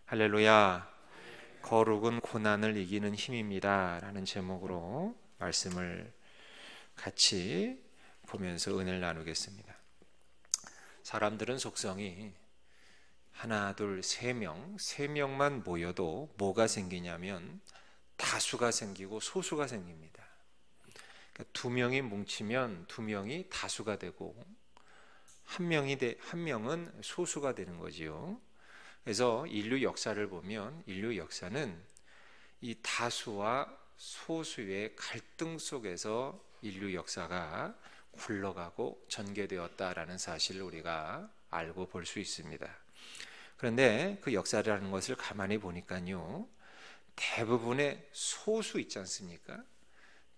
할렐루야. 거룩은 고난을 이기는 힘입니다 라는 제목으로 말씀을 같이 보면서 은혜를 나누겠습니다. 사람들은 속성이 하나, 둘, 세 명만 모여도 뭐가 생기냐면 다수가 생기고 소수가 생깁니다. 그러니까 두 명이 뭉치면 두 명이 다수가 되고 한 명은 소수가 되는 거지요. 그래서 인류 역사를 보면 인류 역사는 이 다수와 소수의 갈등 속에서 인류 역사가 굴러가고 전개되었다라는 사실을 우리가 알고 볼 수 있습니다. 그런데 그 역사라는 것을 가만히 보니까요, 대부분의 소수 있지 않습니까?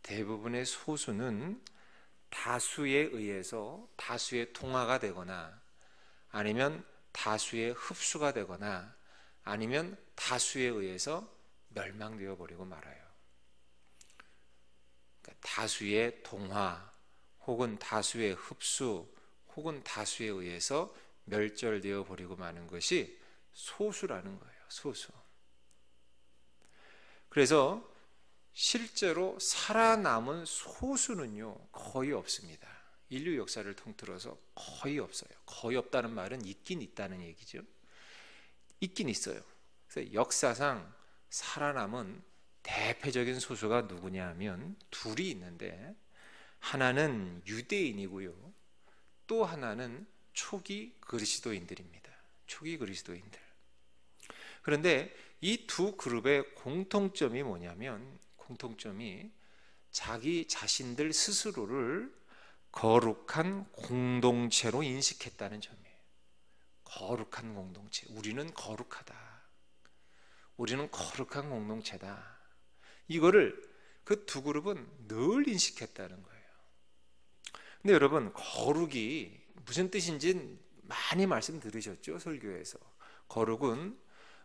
대부분의 소수는 다수에 의해서 다수의 동화가 되거나 아니면 다수의 흡수가 되거나 아니면 다수에 의해서 멸망되어 버리고 말아요. 그러니까 다수의 동화 혹은 다수의 흡수 혹은 다수에 의해서 멸절되어 버리고 마는 것이 소수라는 거예요. 소수. 그래서 실제로 살아남은 소수는요 거의 없습니다. 인류 역사를 통틀어서 거의 없어요. 거의 없다는 말은 있긴 있다는 얘기죠. 있긴 있어요. 그래서 역사상 살아남은 대표적인 소수가 누구냐 하면 둘이 있는데, 하나는 유대인이고요, 또 하나는 초기 그리스도인들입니다. 초기 그리스도인들. 그런데 이 두 그룹의 공통점이 뭐냐면, 공통점이 자기 자신들 스스로를 거룩한 공동체로 인식했다는 점이에요. 거룩한 공동체. 우리는 거룩하다. 우리는 거룩한 공동체다. 이거를 그 두 그룹은 늘 인식했다는 거예요. 근데 여러분, 거룩이 무슨 뜻인지 많이 말씀 들으셨죠? 설교에서. 거룩은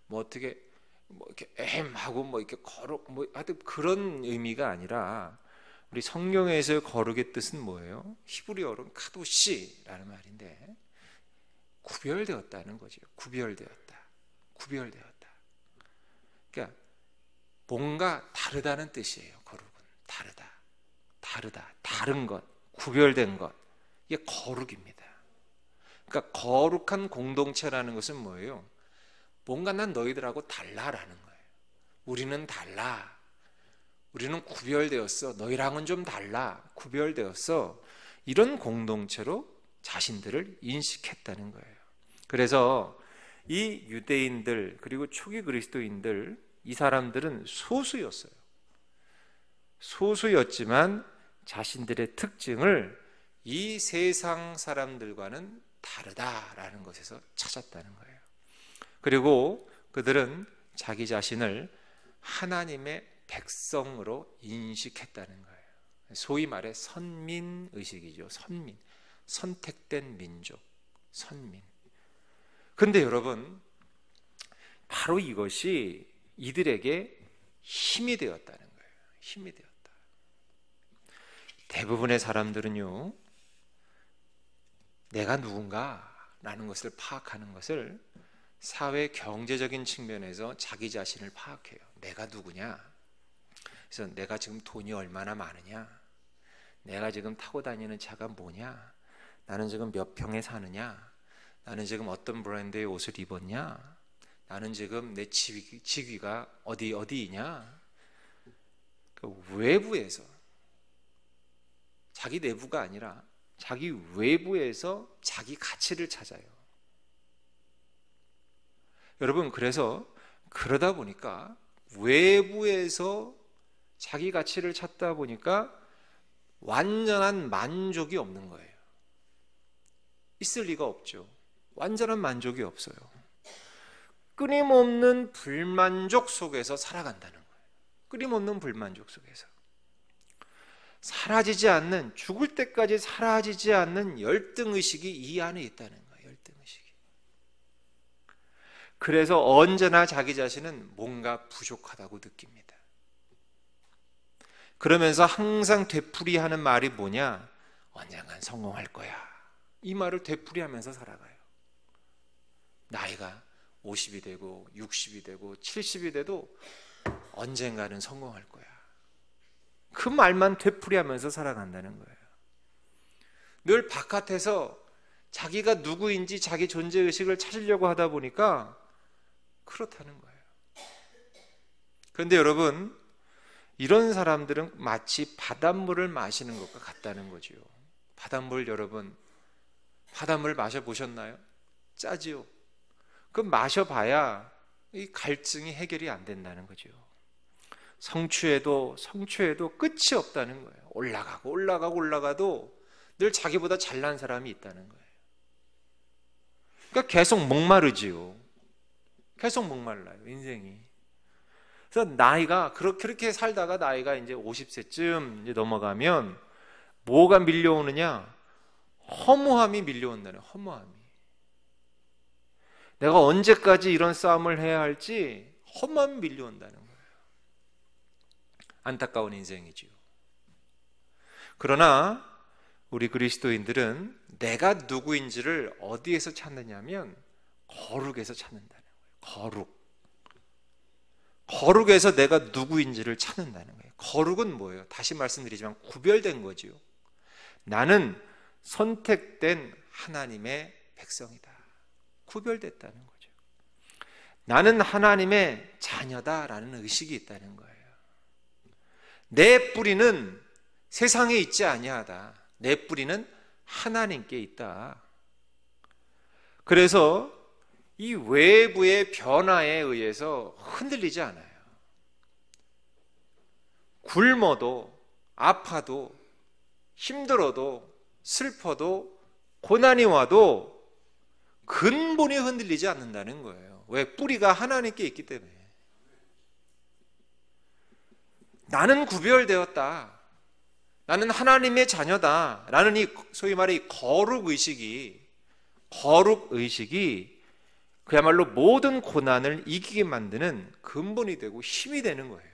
어떻게 이렇게 하고 이렇게 거룩 하여튼 그런 의미가 아니라, 우리 성경에서의 거룩의 뜻은 뭐예요? 히브리어로는 카도시라는 말인데, 구별되었다는 거죠. 구별되었다. 그러니까 뭔가 다르다는 뜻이에요. 거룩은 다르다, 다른 것, 구별된 것, 이게 거룩입니다. 그러니까 거룩한 공동체라는 것은 뭐예요? 뭔가 난 너희들하고 달라라는 거예요. 우리는 달라. 우리는 구별되었어. 너희랑은 좀 달라. 구별되었어. 이런 공동체로 자신들을 인식했다는 거예요. 그래서 이 유대인들 그리고 초기 그리스도인들, 이 사람들은 소수였어요. 소수였지만 자신들의 특징을 이 세상 사람들과는 다르다라는 것에서 찾았다는 거예요. 그리고 그들은 자기 자신을 하나님의 백성으로 인식했다는 거예요. 소위 말해 선민의식이죠. 선택된 민족, 선민. 그런데 여러분, 바로 이것이 이들에게 힘이 되었다는 거예요. 힘이 되었다. 대부분의 사람들은요, 내가 누군가라는 것을 파악하는 것을 사회 경제적인 측면에서 자기 자신을 파악해요. 내가 누구냐? 그래서 내가 지금 돈이 얼마나 많으냐? 내가 지금 타고 다니는 차가 뭐냐? 나는 지금 몇 평에 사느냐? 나는 지금 어떤 브랜드의 옷을 입었냐? 나는 지금 내 직위가 어디이냐? 그 외부에서, 자기 내부가 아니라 자기 외부에서 자기 가치를 찾아요. 여러분, 그래서 그러다 보니까 외부에서 자기 가치를 찾다 보니까 완전한 만족이 없는 거예요. 있을 리가 없죠. 완전한 만족이 없어요. 끊임없는 불만족 속에서 살아간다는 거예요. 끊임없는 불만족 속에서 사라지지 않는, 죽을 때까지 사라지지 않는 열등의식이 이 안에 있다는 거예요. 열등의식이. 그래서 언제나 자기 자신은 뭔가 부족하다고 느낍니다. 그러면서 항상 되풀이하는 말이 뭐냐? 언젠간 성공할 거야. 이 말을 되풀이하면서 살아가요. 나이가 50이 되고 60이 되고 70이 돼도 언젠가는 성공할 거야. 그 말만 되풀이하면서 살아간다는 거예요. 늘 바깥에서 자기가 누구인지 자기 존재의식을 찾으려고 하다 보니까 그렇다는 거예요. 그런데 여러분, 이런 사람들은 마치 바닷물을 마시는 것과 같다는 거죠. 바닷물, 여러분, 바닷물 마셔보셨나요? 짜지요. 그 마셔봐야 이 갈증이 해결이 안 된다는 거죠. 성취해도 끝이 없다는 거예요. 올라가도 늘 자기보다 잘난 사람이 있다는 거예요. 그러니까 계속 목마르지요. 계속 목말라요, 인생이. 그래서 나이가 그렇게 살다가 나이가 이제 50세쯤 이제 넘어가면 뭐가 밀려오느냐? 허무함이 밀려온다는, 허무함이. 내가 언제까지 이런 싸움을 해야 할지 허무함이 밀려온다는 거예요. 안타까운 인생이지요. 그러나 우리 그리스도인들은 내가 누구인지를 어디에서 찾느냐면 거룩에서 찾는다는 거예요. 거룩에서 내가 누구인지를 찾는다는 거예요. 거룩은 뭐예요? 다시 말씀드리지만 구별된 거지요. 나는 선택된 하나님의 백성이다. 구별됐다는 거죠. 나는 하나님의 자녀다라는 의식이 있다는 거예요. 내 뿌리는 세상에 있지 아니하다. 내 뿌리는 하나님께 있다. 그래서 이 외부의 변화에 의해서 흔들리지 않아요. 굶어도 아파도 힘들어도 슬퍼도 고난이 와도 근본이 흔들리지 않는다는 거예요. 왜? 뿌리가 하나님께 있기 때문에. 나는 구별되었다. 나는 하나님의 자녀다. 라는 이 소위 말해 이 거룩 의식이 그야말로 모든 고난을 이기게 만드는 근본이 되고 힘이 되는 거예요.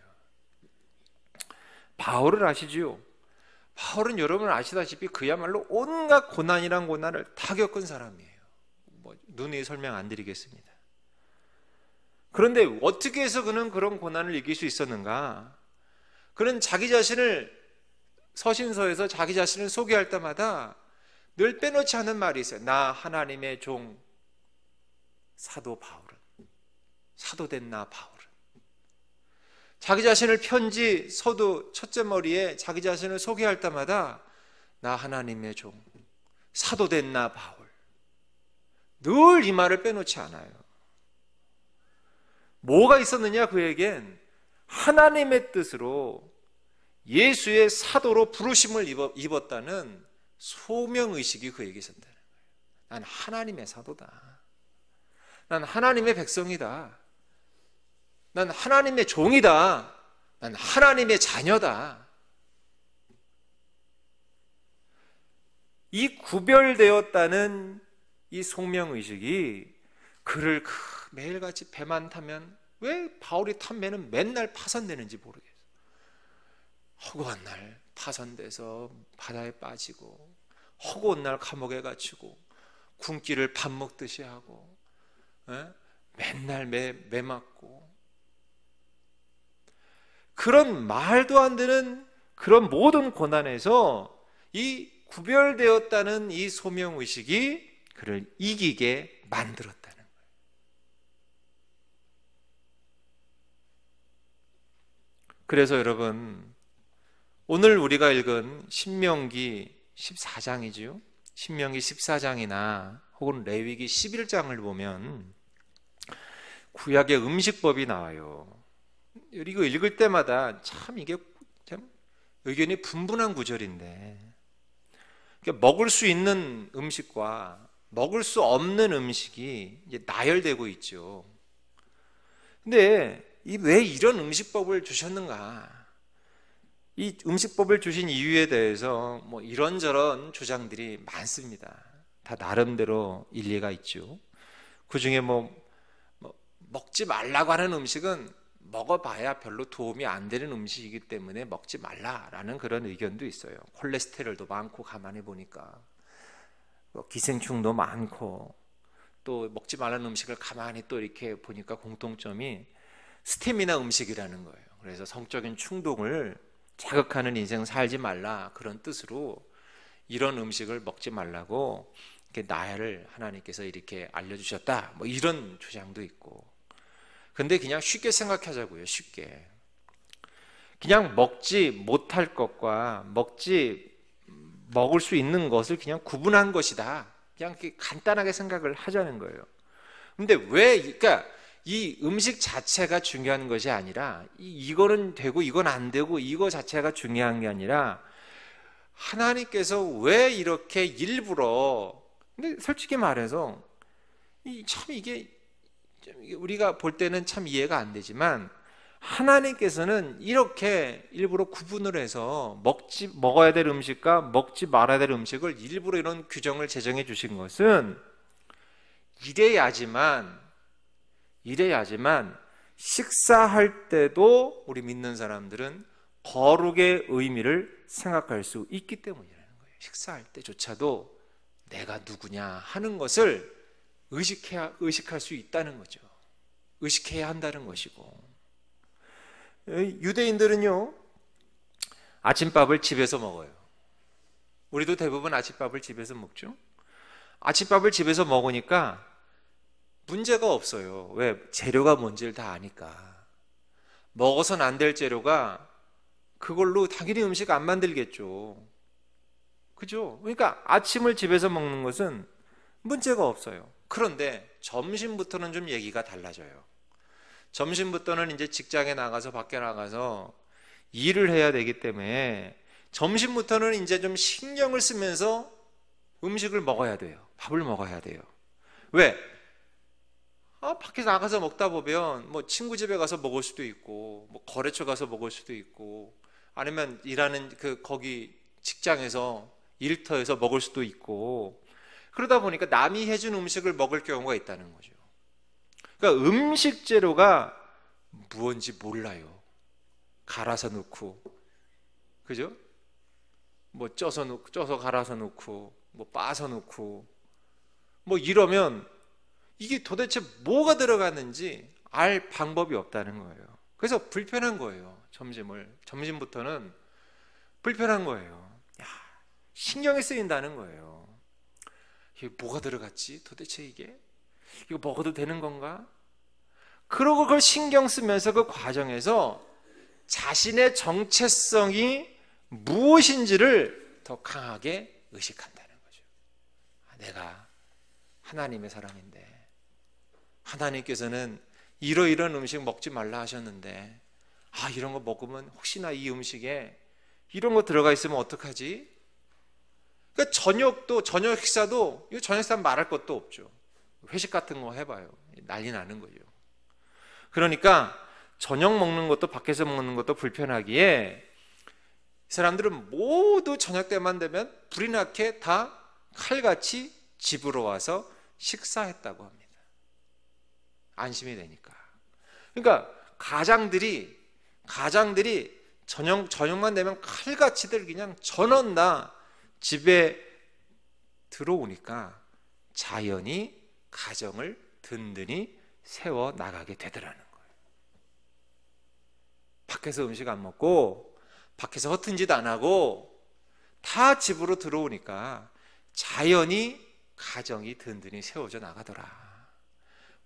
바울을 아시지요? 바울은 여러분 아시다시피 그야말로 온갖 고난이란 고난을 다 겪은 사람이에요. 눈이 설명 안 드리겠습니다. 그런데 어떻게 해서 그는 그런 고난을 이길 수 있었는가? 그는 자기 자신을 서신서에서 자기 자신을 소개할 때마다 늘 빼놓지 않은 말이 있어요. 나 하나님의 종 사도 바울은, 사도된 나 바울은. 자기 자신을 편지 서두 첫째 머리에 자기 자신을 소개할 때마다 나 하나님의 종 사도된 나 바울. 늘 이 말을 빼놓지 않아요. 뭐가 있었느냐? 그에겐 하나님의 뜻으로 예수의 사도로 부르심을 입었다는 소명의식이 그에게 있었다는 거예요. 난 하나님의 사도다. 난 하나님의 백성이다. 난 하나님의 종이다. 난 하나님의 자녀다. 이 구별되었다는 이 소명의식이 그를 매일같이 배만 타면, 왜 바울이 탄 배는 맨날 파손되는지 모르겠어요. 허구한 날 파손돼서 바다에 빠지고, 허구한 날 감옥에 갇히고, 굶기를 밥 먹듯이 하고, 맨날 매 맞고, 그런 말도 안 되는 그런 모든 고난에서 이 구별되었다는 이 소명의식이 그를 이기게 만들었다는 거예요. 그래서 여러분, 오늘 우리가 읽은 신명기 14장이지요. 신명기 14장이나 혹은 레위기 11장을 보면 구약의 음식법이 나와요. 이거 읽을 때마다 참 이게 참 의견이 분분한 구절인데, 먹을 수 있는 음식과 먹을 수 없는 음식이 이제 나열되고 있죠. 근데 왜 이런 음식법을 주셨는가? 이 음식법을 주신 이유에 대해서 이런저런 주장들이 많습니다. 다 나름대로 일리가 있죠. 그 중에 먹지 말라고 하는 음식은 먹어봐야 별로 도움이 안 되는 음식이기 때문에 먹지 말라라는 그런 의견도 있어요. 콜레스테롤도 많고, 가만히 보니까 기생충도 많고, 또 먹지 말라는 음식을 가만히 또 이렇게 보니까 공통점이 스테미나 음식이라는 거예요. 그래서 성적인 충동을 자극하는 인생 살지 말라, 그런 뜻으로 이런 음식을 먹지 말라고 이렇게 나를 하나님께서 이렇게 알려주셨다, 뭐 이런 주장도 있고. 근데 그냥 쉽게 생각하자고요. 쉽게 그냥 먹지 못할 것과 먹을 수 있는 것을 그냥 구분한 것이다, 그냥 이렇게 간단하게 생각을 하자는 거예요. 근데 그러니까 이 음식 자체가 중요한 것이 아니라 이거는 되고 이건 안 되고 이거 자체가 중요한 게 아니라 하나님께서 왜 이렇게 일부러, 근데 솔직히 말해서 참 이게 우리가 볼 때는 참 이해가 안 되지만 하나님께서는 이렇게 일부러 구분을 해서 먹어야 될 음식과 먹지 말아야 될 음식을 일부러 이런 규정을 제정해 주신 것은 이래야지만 식사할 때도 우리 믿는 사람들은 거룩의 의미를 생각할 수 있기 때문이라는 거예요. 식사할 때조차도 내가 누구냐 하는 것을 의식할 수 있다는 거죠. 의식해야 한다는 것이고, 유대인들은요 아침밥을 집에서 먹어요. 우리도 대부분 아침밥을 집에서 먹죠. 아침밥을 집에서 먹으니까 문제가 없어요. 왜? 재료가 뭔지를 다 아니까. 먹어서는 안 될 재료가 그걸로 당연히 음식 안 만들겠죠. 그죠? 그러니까 아침을 집에서 먹는 것은 문제가 없어요. 그런데 점심부터는 좀 얘기가 달라져요. 점심부터는 이제 직장에 나가서 밖에 나가서 일을 해야 되기 때문에 점심부터는 이제 좀 신경을 쓰면서 음식을 먹어야 돼요. 밥을 먹어야 돼요. 왜? 밖에 나가서 먹다 보면 뭐 친구 집에 가서 먹을 수도 있고, 뭐 거래처 가서 먹을 수도 있고, 아니면 일하는 거기 직장에서 일터에서 먹을 수도 있고, 그러다 보니까 남이 해준 음식을 먹을 경우가 있다는 거죠. 그러니까 음식 재료가 무언지 몰라요. 갈아서 넣고, 그죠? 뭐 쪄서 갈아서 넣고, 뭐 빠서 넣고, 뭐 이러면 이게 도대체 뭐가 들어갔는지 알 방법이 없다는 거예요. 그래서 불편한 거예요. 점심부터는 불편한 거예요. 신경이 쓰인다는 거예요. 이게 뭐가 들어갔지? 도대체 이거 먹어도 되는 건가? 그러고 그걸 신경 쓰면서 그 과정에서 자신의 정체성이 무엇인지를 더 강하게 의식한다는 거죠. 내가 하나님의 사람인데 하나님께서는 이러이러한 음식 먹지 말라 하셨는데 이런 거 먹으면 혹시나 이 음식에 이런 거 들어가 있으면 어떡하지? 그러니까 저녁 식사도 이거 저녁 식사 말할 것도 없죠. 회식 같은 거 해봐요. 난리 나는 거죠. 그러니까 저녁 먹는 것도 밖에서 먹는 것도 불편하기에 이 사람들은 모두 저녁 때만 되면 불이 나게 다 칼같이 집으로 와서 식사했다고 합니다. 안심이 되니까. 그러니까 가장들이 저녁만 되면 칼같이들 그냥 전원 다 집에 들어오니까 자연히 가정을 든든히 세워 나가게 되더라는 거예요. 밖에서 음식 안 먹고 밖에서 허튼 짓 안 하고 다 집으로 들어오니까 자연히 가정이 든든히 세워져 나가더라.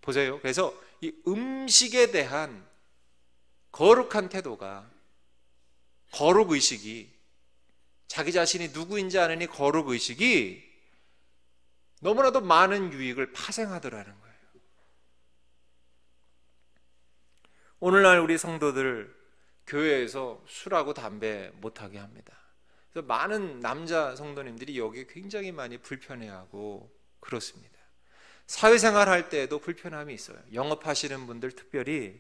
보세요. 그래서 이 음식에 대한 거룩한 태도가, 거룩의식이, 자기 자신이 누구인지 아느니 거룩의식이 너무나도 많은 유익을 파생하더라는 거예요. 오늘날 우리 성도들 교회에서 술하고 담배 못하게 합니다. 그래서 많은 남자 성도님들이 여기에 굉장히 많이 불편해하고 그렇습니다. 사회생활 할 때에도 불편함이 있어요. 영업하시는 분들 특별히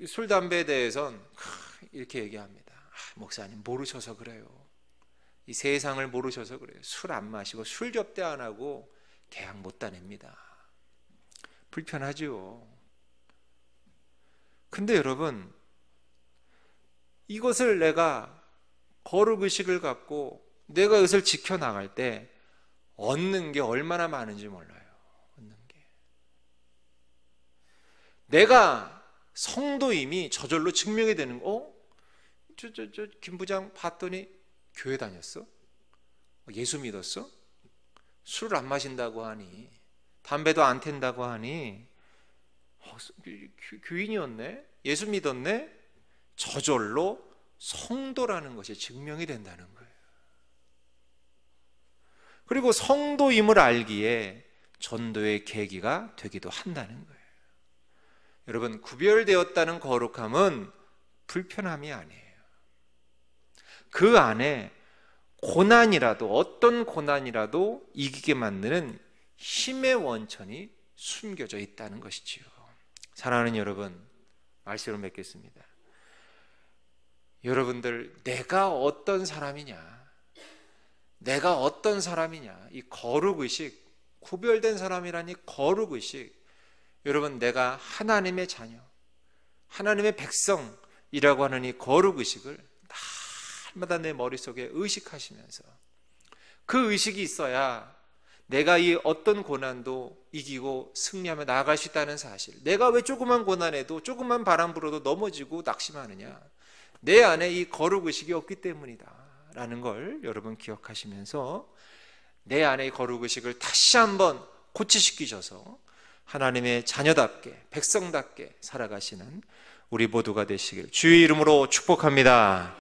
술, 담배에 대해서는 이렇게 얘기합니다. 목사님 모르셔서 그래요. 이 세상을 모르셔서 그래요. 술 안 마시고 술 접대 안 하고 계약 못 다닙니다. 불편하죠. 근데 여러분, 이것을 내가 거룩의식을 갖고 내가 이것을 지켜나갈 때 얻는 게 얼마나 많은지 몰라요. 얻는 게. 내가 성도임이 저절로 증명이 되는 거. 김 부장 봤더니 교회 다녔어? 예수 믿었어? 술을 안 마신다고 하니, 담배도 안 탠다고 하니, 교인이었네? 예수 믿었네? 저절로 성도라는 것이 증명이 된다는 거예요. 그리고 성도임을 알기에 전도의 계기가 되기도 한다는 거예요. 여러분, 구별되었다는 거룩함은 불편함이 아니에요. 그 안에 고난이라도, 어떤 고난이라도 이기게 만드는 힘의 원천이 숨겨져 있다는 것이지요. 사랑하는 여러분, 말씀을 맺겠습니다. 여러분들, 내가 어떤 사람이냐, 내가 어떤 사람이냐, 이 거룩의식, 구별된 사람이라니 거룩의식, 여러분, 내가 하나님의 자녀, 하나님의 백성이라고 하는 이 거룩의식을 날마다 내 머릿속에 의식하시면서, 그 의식이 있어야 내가 이 어떤 고난도 이기고 승리하며 나아갈 수 있다는 사실. 내가 왜 조그만 고난에도, 조그만 바람 불어도 넘어지고 낙심하느냐, 내 안에 이 거룩의식이 없기 때문이다 라는 걸 여러분 기억하시면서, 내 안의 거룩의식을 다시 한번 고치시키셔서 하나님의 자녀답게, 백성답게 살아가시는 우리 모두가 되시길 주의 이름으로 축복합니다.